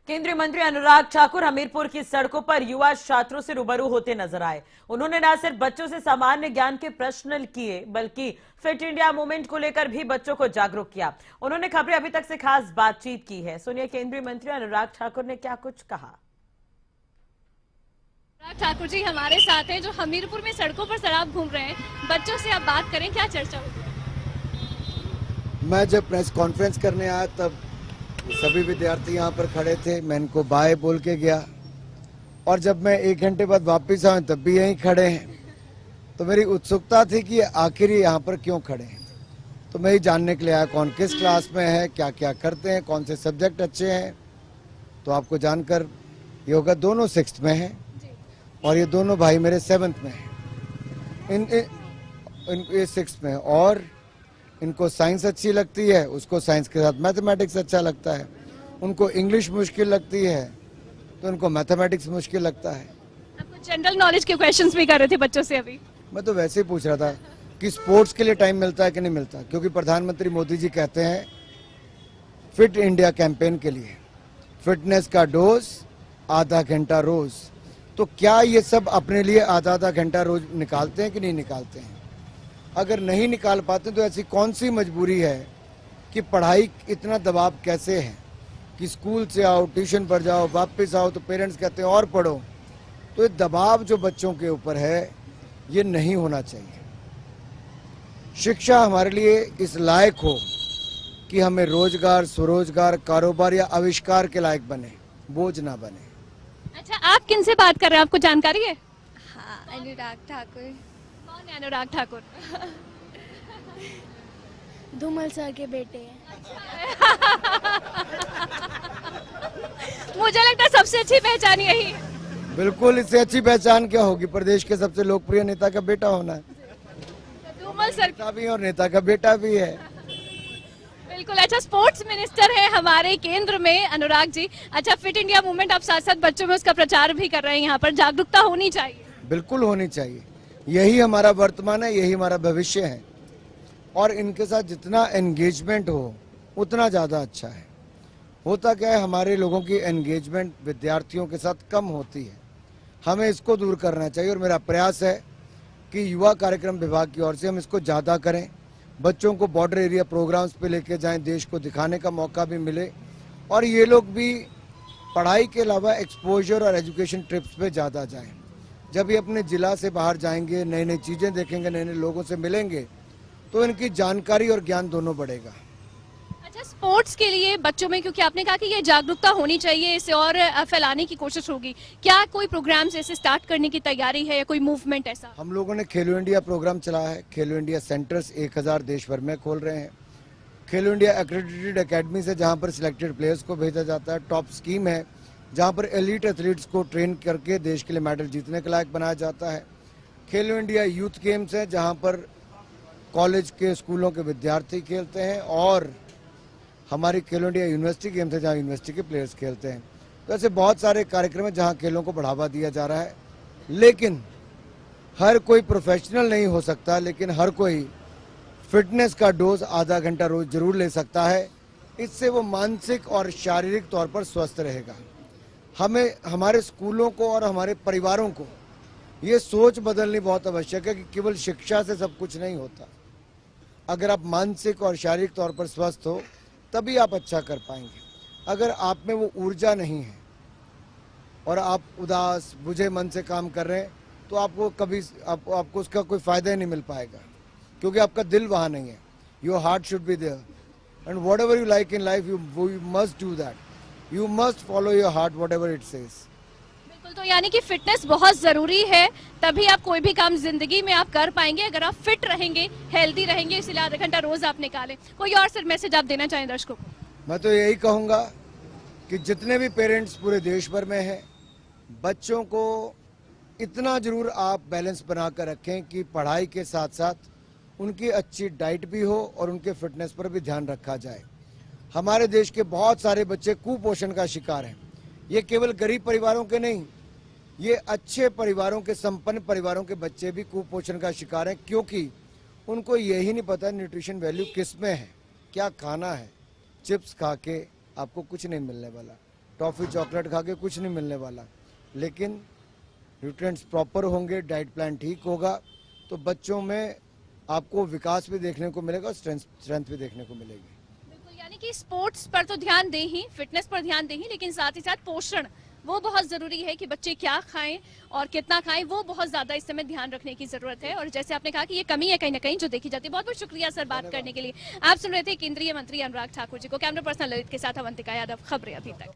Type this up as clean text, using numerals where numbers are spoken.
केंद्रीय मंत्री अनुराग ठाकुर हमीरपुर की सड़कों पर युवा छात्रों से रूबरू होते नजर आए। उन्होंने न सिर्फ बच्चों से सामान्य ज्ञान के प्रश्न किए, बल्कि फिट इंडिया मूवमेंट को लेकर भी बच्चों को जागरूक किया। उन्होंने खबरें अभी तक से खास बातचीत की है। सुनिए केंद्रीय मंत्री अनुराग ठाकुर ने क्या कुछ कहा। अनुराग ठाकुर जी हमारे साथ हैं, जो हमीरपुर में सड़कों पर सड़ाप घूम रहे हैं। बच्चों से आप बात करें, क्या चर्चा होगी? मैं जब प्रेस कॉन्फ्रेंस करने आया तब सभी विद्यार्थी यहाँ पर खड़े थे। मैं इनको बाय बोल के गया और जब मैं 1 घंटे बाद वापस आया तब भी यहीं खड़े हैं। तो मेरी उत्सुकता थी कि आखिर ये यहाँ पर क्यों खड़े हैं। तो मैं ये जानने के लिए आया कौन किस क्लास में है, क्या क्या करते हैं, कौन से सब्जेक्ट अच्छे हैं। तो आपको जानकर ये होगा दोनों 6th में हैं और ये दोनों भाई मेरे 7th में हैं। ये 6th में है और इनको साइंस अच्छी लगती है, उसको साइंस के साथ मैथमेटिक्स अच्छा लगता है। उनको इंग्लिश मुश्किल लगती है तो उनको मैथमेटिक्स मुश्किल लगता है। आपको जनरल नॉलेज के क्वेश्चंस भी कर रहे थे बच्चों से अभी। मैं तो वैसे ही पूछ रहा था कि स्पोर्ट्स के लिए टाइम मिलता है कि नहीं मिलता, क्योंकि प्रधानमंत्री मोदी जी कहते हैं फिट इंडिया कैंपेन के लिए फिटनेस का डोज आधा घंटा रोज। तो क्या ये सब अपने लिए आधा आधा घंटा रोज निकालते हैं कि नहीं निकालते हैं? अगर नहीं निकाल पाते तो ऐसी कौन सी मजबूरी है कि पढ़ाई इतना दबाव कैसे है कि स्कूल से आओ, ट्यूशन पर जाओ, वापस आओ तो पेरेंट्स कहते हैं और पढ़ो। तो ये दबाव जो बच्चों के ऊपर है ये नहीं होना चाहिए। शिक्षा हमारे लिए इस लायक हो कि हमें रोजगार, स्वरोजगार, कारोबार या आविष्कार के लायक बने, बोझ ना बने। अच्छा, आप किन से बात कर रहे हैं, आपको जानकारी है? हाँ, अनुराग ठाकुर। कौन है अनुराग ठाकुर? धूमल सर के बेटे हैं। मुझे लगता है सबसे अच्छी पहचान यही है। बिल्कुल, इससे अच्छी पहचान क्या होगी? प्रदेश के सबसे लोकप्रिय नेता का बेटा होना है। धूमल सर नेता भी और नेता का बेटा भी है। बिल्कुल। अच्छा, स्पोर्ट्स मिनिस्टर है हमारे केंद्र में अनुराग जी। अच्छा, फिट इंडिया मूवमेंट आप साथ साथ बच्चों में उसका प्रचार भी कर रहे हैं। यहाँ पर जागरूकता होनी चाहिए। बिल्कुल होनी चाहिए। यही हमारा वर्तमान है, यही हमारा भविष्य है और इनके साथ जितना एंगेजमेंट हो उतना ज़्यादा अच्छा है। होता क्या है, हमारे लोगों की एंगेजमेंट विद्यार्थियों के साथ कम होती है। हमें इसको दूर करना चाहिए और मेरा प्रयास है कि युवा कार्यक्रम विभाग की ओर से हम इसको ज़्यादा करें। बच्चों को बॉर्डर एरिया प्रोग्राम्स पे लेके जाएं, देश को दिखाने का मौका भी मिले और ये लोग भी पढ़ाई के अलावा एक्सपोजर और एजुकेशन ट्रिप्स पे ज़्यादा जाएं। जब ये अपने ज़िला से बाहर जाएंगे, नई नई चीज़ें देखेंगे, नए नए लोगों से मिलेंगे तो इनकी जानकारी और ज्ञान दोनों बढ़ेगा। अच्छा, स्पोर्ट्स के लिए बच्चों में, क्योंकि आपने कहा कि ये जागरूकता होनी चाहिए, इसे और फैलाने की कोशिश होगी, क्या कोई प्रोग्राम्स ऐसे स्टार्ट करने की तैयारी है या कोई मूवमेंट ऐसा? हम लोगों ने खेलो इंडिया प्रोग्राम चलाया है। खेलो इंडिया सेंटर्स 1000 देश भर में खोल रहे हैं। खेलो इंडिया एक्रेडिटेड एकेडमी से जहां पर सिलेक्टेड प्लेयर्स को भेजा जाता है। टॉप स्कीम है जहां पर एलीट एथलीट्स को ट्रेन करके देश के लिए मेडल जीतने के लायक बनाया जाता है। खेलो इंडिया यूथ गेम्स है जहां पर कॉलेज के, स्कूलों के विद्यार्थी खेलते हैं और हमारी खेलो इंडिया यूनिवर्सिटी गेम्स है जहां यूनिवर्सिटी के प्लेयर्स खेलते हैं। तो ऐसे बहुत सारे कार्यक्रम हैं जहां खेलों को बढ़ावा दिया जा रहा है। लेकिन हर कोई प्रोफेशनल नहीं हो सकता, लेकिन हर कोई फिटनेस का डोज आधा घंटा रोज जरूर ले सकता है। इससे वो मानसिक और शारीरिक तौर पर स्वस्थ रहेगा। हमें हमारे स्कूलों को और हमारे परिवारों को ये सोच बदलनी बहुत आवश्यक है कि केवल शिक्षा से सब कुछ नहीं होता। अगर आप मानसिक और शारीरिक तौर पर स्वस्थ हो तभी आप अच्छा कर पाएंगे। अगर आप में वो ऊर्जा नहीं है और आप उदास, बुझे मन से काम कर रहे हैं तो आपको कभी आपको उसका कोई फ़ायदा ही नहीं मिल पाएगा, क्योंकि आपका दिल वहाँ नहीं है। Your heart should be there and whatever you like in life you must do that. You must follow your heart whatever it says. बिल्कुल। तो यानी कि फिटनेस बहुत जरूरी है, तभी आप कोई भी काम जिंदगी में आप कर पाएंगे। अगर आप फिट रहेंगे, हेल्दी रहेंगे, इसलिए आधा घंटा रोज आप निकालें। कोई और सर मैसेज आप देना चाहें दर्शकों को? मैं तो यही कहूँगा कि जितने भी पेरेंट्स पूरे देश भर में हैं, बच्चों को इतना जरूर आप बैलेंस बना कर रखें कि पढ़ाई के साथ साथ उनकी अच्छी डाइट भी हो और उनके फिटनेस पर भी ध्यान रखा जाए। हमारे देश के बहुत सारे बच्चे कुपोषण का शिकार हैं। ये केवल गरीब परिवारों के नहीं, ये अच्छे परिवारों के, संपन्न परिवारों के बच्चे भी कुपोषण का शिकार हैं, क्योंकि उनको यही नहीं पता न्यूट्रिशन वैल्यू किस में है, क्या खाना है। चिप्स खा के आपको कुछ नहीं मिलने वाला। टॉफ़ी चॉकलेट खा के कुछ नहीं मिलने वाला, लेकिन न्यूट्रिएंट्स प्रॉपर होंगे, डाइट प्लान ठीक होगा, तो बच्चों में आपको विकास भी देखने को मिलेगा और स्ट्रेंथ भी देखने को मिलेगी। बिल्कुल, यानी कि स्पोर्ट्स पर तो ध्यान दें ही, फिटनेस पर ध्यान दें ही, लेकिन साथ ही साथ पोषण वो बहुत जरूरी है कि बच्चे क्या खाएं और कितना खाएं, वो बहुत ज्यादा इस समय ध्यान रखने की जरूरत है। और जैसे आपने कहा कि ये कमी है कहीं ना कहीं जो देखी जाती है। बहुत बहुत शुक्रिया सर बात करने के लिए। आप सुन रहे थे केंद्रीय मंत्री अनुराग ठाकुर जी को। कैमरा पर्सन ललित के साथ अवंतिका यादव, खबरें अभी तक।